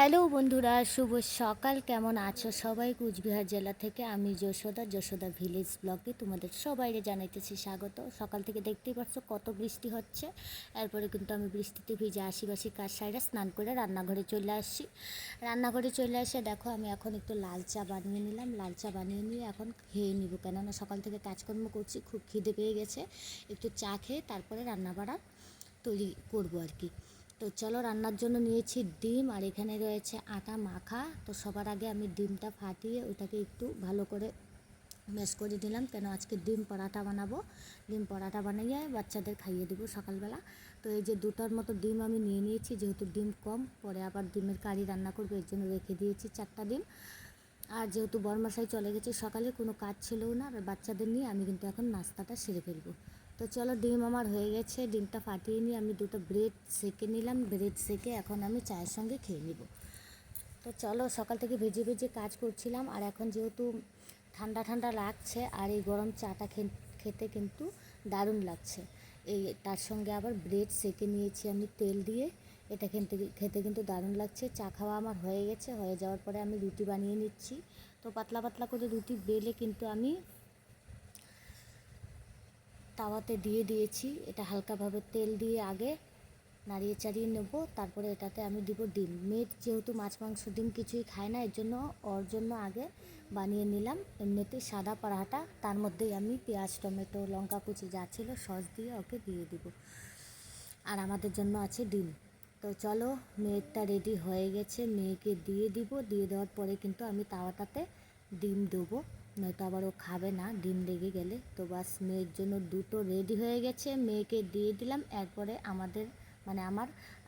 Hello বন্ধুরা, শুভ সকাল। কেমন আছো সবাই? কুচবিহার জেলা থেকে আমি যশোদা ভিলেজ ব্লগে তোমাদের সবাইকে জানাইতেছি স্বাগত। সকাল থেকে দেখতেই পাচ্ছ কত বৃষ্টি হচ্ছে। এরপরে কিন্তু আমি বৃষ্টিতে ভিজে আশিবাসি কাজ সাইরা স্নান করে রান্নাঘরে চলে আসছি। রান্নাঘরে চলে এসে দেখো আমি এখন একটু লাল চা বানিয়ে নিলাম। লাল চা বানিয়ে নিয়ে এখন খেয়ে নিব, কেননা সকাল থেকে কাজকর্ম করছি, খুব খিদে পেয়ে গেছে। একটু চা খেয়ে তারপরে রান্নাবাড়া তৈরি করবো আর কি। তো চলো, রান্নার জন্য নিয়েছি ডিম, আর এখানে রয়েছে আটা মাখা। তো সবার আগে আমি ডিমটা ফাটিয়ে ওটাকে একটু ভালো করে ম্যাশ করে দিলাম, কেন আজকে ডিম পরাঠা বানাবো। ডিম পরাঠা বানিয়ে বাচ্চাদের খাইয়ে দেবো সকালবেলা। তো এই যে দুটার মতো ডিম আমি নিয়ে নিয়েছি, যেহেতু ডিম কম, পরে আবার ডিমের কারি রান্না করবো, এর জন্য রেখে দিয়েছি 4টা ডিম। আর যেহেতু বরমাসাই চলে গেছে, সকালে কোনো কাজ ছিলও না, আর বাচ্চাদের নিয়ে আমি কিন্তু এখন নাস্তাটা সেরে ফেলবো। তো চলো, ডিম আমার হয়ে গেছে, ডিমটা ফাটিয়ে নিয়ে আমি দুটো ব্রেড সেকে নিলাম। ব্রেড সেকে এখন আমি চায়ের সঙ্গে খেয়ে নিব। তো চলো, সকাল থেকে ভেজে ভেজে কাজ করছিলাম, আর এখন যেহেতু ঠান্ডা ঠান্ডা লাগছে, আর এই গরম চাটা খেতে কিন্তু দারুণ লাগছে। এই তার সঙ্গে আবার ব্রেড সেকে নিয়েছি আমি তেল দিয়ে, এটা খেতে কিন্তু দারুণ লাগছে। চা খাওয়া আমার হয়ে গেছে, হয়ে যাওয়ার পরে আমি রুটি বানিয়ে নিচ্ছি। তো পাতলা পাতলা করে রুটি বেলে কিন্তু আমি তাওয়াতে দিয়ে দিয়েছি। এটা হালকাভাবে তেল দিয়ে আগে নাড়িয়ে চাড়িয়ে নেব, তারপরে এটাতে আমি দিব ডিম। মেয়ে যেহেতু মাছ মাংস ডিম কিছুই খায় না, এর জন্য ওর জন্য আগে বানিয়ে নিলাম এমনিতেই সাদা পরাঠা। তার মধ্যেই আমি পেঁয়াজ টমেটো লঙ্কা কুচি যা ছিল সস দিয়ে ওকে দিয়ে দিব, আর আমাদের জন্য আছে ডিম। তো চলো, মেয়েরটা রেডি হয়ে গেছে, মেয়েকে দিয়ে দিব। দিয়ে দেওয়ার পরে কিন্তু আমি তাওয়াটাতে ডিম দেবো, নয়তো আবার ও খাবে না ডিম লেগে গেলে। তো বাস, মেয়ের জন্য দুটো রেডি হয়ে গেছে, মেয়েকে দিয়ে দিলাম। এরপরে আমাদের মানে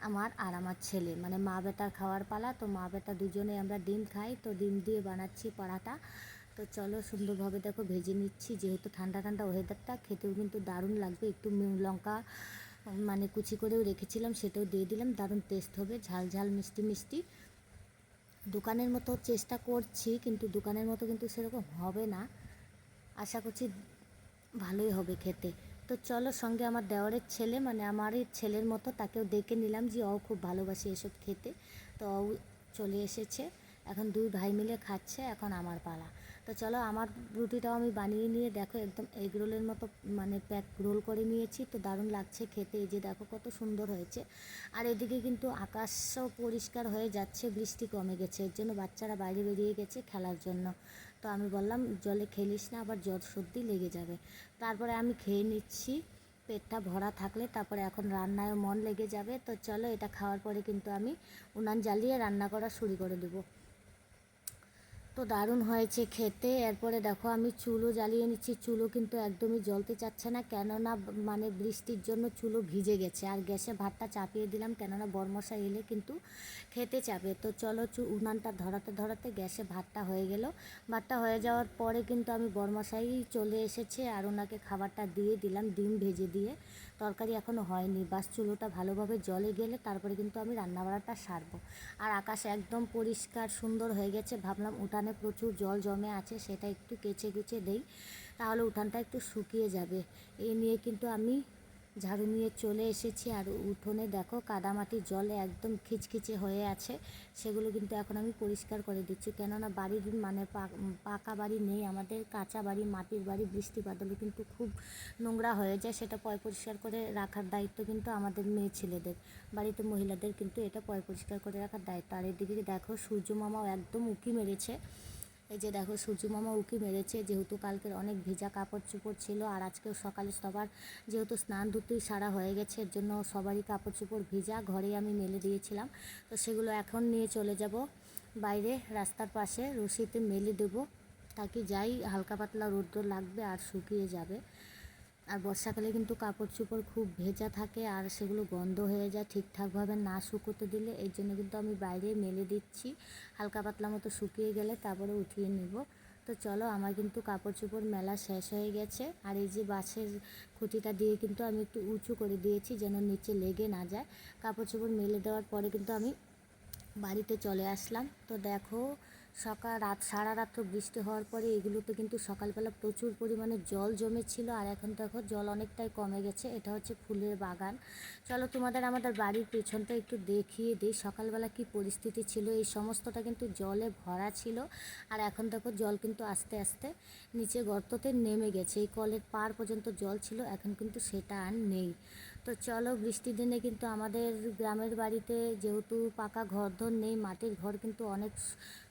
আমার আর আমার ছেলে, মানে মা বেটার খাওয়ার পালা। তো মা বেটা দুজনে আমরা ডিম খাই, তো ডিম দিয়ে বানাচ্ছি পরাঠা। তো চলো, সুন্দরভাবে দেখো ভেজে নিচ্ছি, যেহেতু ঠান্ডা ঠান্ডা ওয়েদারটা, খেতেও কিন্তু দারুণ লাগবে। একটু লঙ্কা মানে কুচি করেও রেখেছিলাম, সেটাও দিয়ে দিলাম, দারুণ টেস্ট হবে, ঝাল ঝাল মিষ্টি মিষ্টি। দোকানের মতো চেষ্টা করছি, কিন্তু দোকানের মতো কিন্তু সেরকম হবে না, আশা করছি ভালোই হবে খেতে। তো চলো, সঙ্গে আমার দেওরের ছেলে, মানে আমারই ছেলের মতো, তাকেও ডেকে নিলাম, যে ও খুব ভালোবাসে এসব খেতে। তো ও চলে এসেছে, এখন দুই ভাই মিলে খাচ্ছে, এখন আমার পালা। তো চলো, আমার রুটিটাও আমি বানিয়ে নিয়ে দেখো একদম এগ রোলের মতো মানে প্যাক রোল করে নিয়েছি। তো দারুণ লাগছে খেতে, এই যে দেখো কত সুন্দর হয়েছে। আর এদিকে কিন্তু আকাশও পরিষ্কার হয়ে যাচ্ছে, বৃষ্টি কমে গেছে, এর জন্য বাচ্চারা বাইরে বেরিয়ে গেছে খেলার জন্য। তো আমি বললাম জলে খেলিস না, আবার জ্বর সর্দি লেগে যাবে। তারপরে আমি খেয়ে নিচ্ছি, পেটটা ভরা থাকলে তারপরে এখন রান্নায় মন লেগে যাবে। তো চলো, এটা খাওয়ার পরে কিন্তু আমি উনান জ্বালিয়ে রান্না করা শুরু করে দেবো। তো দারুণ হয়েছে খেতে। এরপরে দেখো আমি চুলো জ্বালিয়ে নিচ্ছি, চুলো কিন্তু একদমই জ্বলতে চাচ্ছে না, কেননা মানে বৃষ্টির জন্য চুলো ভিজে গেছে। আর গ্যাসে ভাতটা চাপিয়ে দিলাম, কেননা বরমশাই এলে কিন্তু খেতে চাবে। তো চলো, উনানটা ধরাতে ধরাতে গ্যাসে ভাতটা হয়ে গেল। ভাতটা হয়ে যাওয়ার পরে কিন্তু আমি বরমশাই চলে এসেছে, আর ওনাকে খাবারটা দিয়ে দিলাম ডিম ভেজে দিয়ে। তরকারি এখনও হয়নি, বাস চুলোটা ভালোভাবে জ্বলে গেলে তারপরে কিন্তু আমি রান্নাবাড়াটা সারবো। আর আকাশ একদম পরিষ্কার সুন্দর হয়ে গেছে, ভাবলাম উঠানে প্রচুর জল জমে আছে, সেটা একটু কেচে কুচে দেই, তাহলে উঠানটা একটু শুকিয়ে যাবে। এই নিয়ে কিন্তু আমি ঝাড়ু নিয়ে চলে এসেছি, আর উঠোনে দেখো কাদামাটির জলে একদম খিচখিচে হয়ে আছে, সেগুলো কিন্তু এখন আমি পরিষ্কার করে দিচ্ছি, কেননা বাড়ির মানে পাকা বাড়ি নেই আমাদের, কাঁচা বাড়ি, মাটির বাড়ি, বৃষ্টি বাদলে কিন্তু খুব নোংরা হয়ে যায়। সেটা পরিষ্কার করে রাখার দায়িত্ব কিন্তু আমাদের মেয়ে ছেলেদের, বাড়িতে মহিলাদের কিন্তু এটা পরিষ্কার করে রাখার দায়িত্ব। আর এদিকে দেখো সূর্য মামাও একদম উঁকি মেরেছে, এই যে দেখো সূর্য মামা উঁকি মেরেছে, যেহেতু কালকের অনেক ভেজা কাপড় চোপড় ছিল, আর আজকেও সকালে সবার যেহেতু স্নান ধুতেই সারা হয়ে গেছে, এর জন্য সবারই কাপড় চোপড় ভিজা, ঘরে আমি মেলে দিয়েছিলাম। তো সেগুলো এখন নিয়ে চলে যাব বাইরে, রাস্তার পাশে রশিতে মেলে দেবো, তাকে যাই হালকা পাতলা রোদ্র লাগবে আর শুকিয়ে যাবে। আর বর্ষাকালে কিন্তু কাপড় চোপড় খুব ভেজা থাকে, আর সেগুলো গন্ধ হয়ে যায় ঠিকঠাকভাবে না শুকোতে দিলে, এই জন্য কিন্তু আমি বাইরে মেলে দিচ্ছি, হালকা পাতলা মতো শুকিয়ে গেলে তারপরে উঠিয়ে নেব। তো চলো, আমার কিন্তু কাপড় চোপড় মেলা শেষ হয়ে গেছে, আর এই যে বাঁশের খুঁটিটা দিয়ে কিন্তু আমি একটু উঁচু করে দিয়েছি, যেন নিচে লেগে না যায়। কাপড় চোপড় মেলে দেওয়ার পরে কিন্তু আমি বাড়িতে চলে আসলাম। তো দেখো সারা রাত বৃষ্টি হওয়ার পরে এগুলোতে কিন্তু সকালবেলা প্রচুর পরিমাণে জল জমেছিল, আর এখন দেখো জল অনেকটাই কমে গেছে। এটা হচ্ছে ফুলের বাগান। চলো তোমাদের আমাদের বাড়ির পেছনটা একটু দেখিয়ে দিই সকালবেলা কি পরিস্থিতি ছিল। এই সমস্তটা কিন্তু জলে ভরা ছিল, আর এখন দেখো জল কিন্তু আস্তে আস্তে নিচে গর্ততে নেমে গেছে। এই কলের পার পর্যন্ত জল ছিল, এখন কিন্তু সেটা আর নেই। তো চলো, বৃষ্টির দিনে কিন্তু আমাদের গ্রামের বাড়িতে যেহেতু পাকা ঘরদোর নেই, মাটির ঘর, কিন্তু অনেক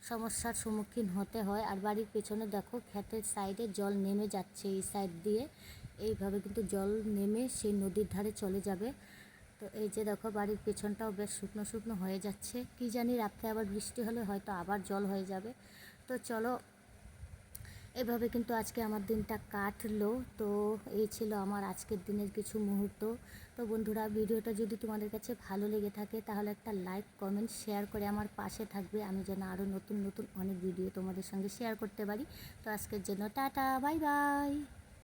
সমস্যার সম্মুখীন হতে হয়। আর বাড়ির পেছনে দেখো ক্ষেতের সাইডে জল নেমে যাচ্ছে এই সাইড দিয়ে, এইভাবে কিন্তু জল নেমে সেই নদীর ধারে চলে যাবে। তো এই যে দেখো বাড়ির পেছনটাও বেশ শুকনো শুকনো হয়ে যাচ্ছে, কি জানি রাত্রে আবার বৃষ্টি হলে হয়তো আবার জল হয়ে যাবে। তো চলো, এভাবে কিন্তু আজকে আমার দিনটা কাটলো। তো এই ছিল আমার আজকের দিনের কিছু মুহূর্ত। তো বন্ধুরা, ভিডিওটা যদি তোমাদের কাছে ভালো লেগে থাকে তাহলে একটা লাইক, কমেন্ট, শেয়ার করে আমার পাশে থাকবে, আমি যেন আরও নতুন নতুন অনেক ভিডিও তোমাদের সঙ্গে শেয়ার করতে পারি। তো আজকের জন্য টাটা, বাই বাই।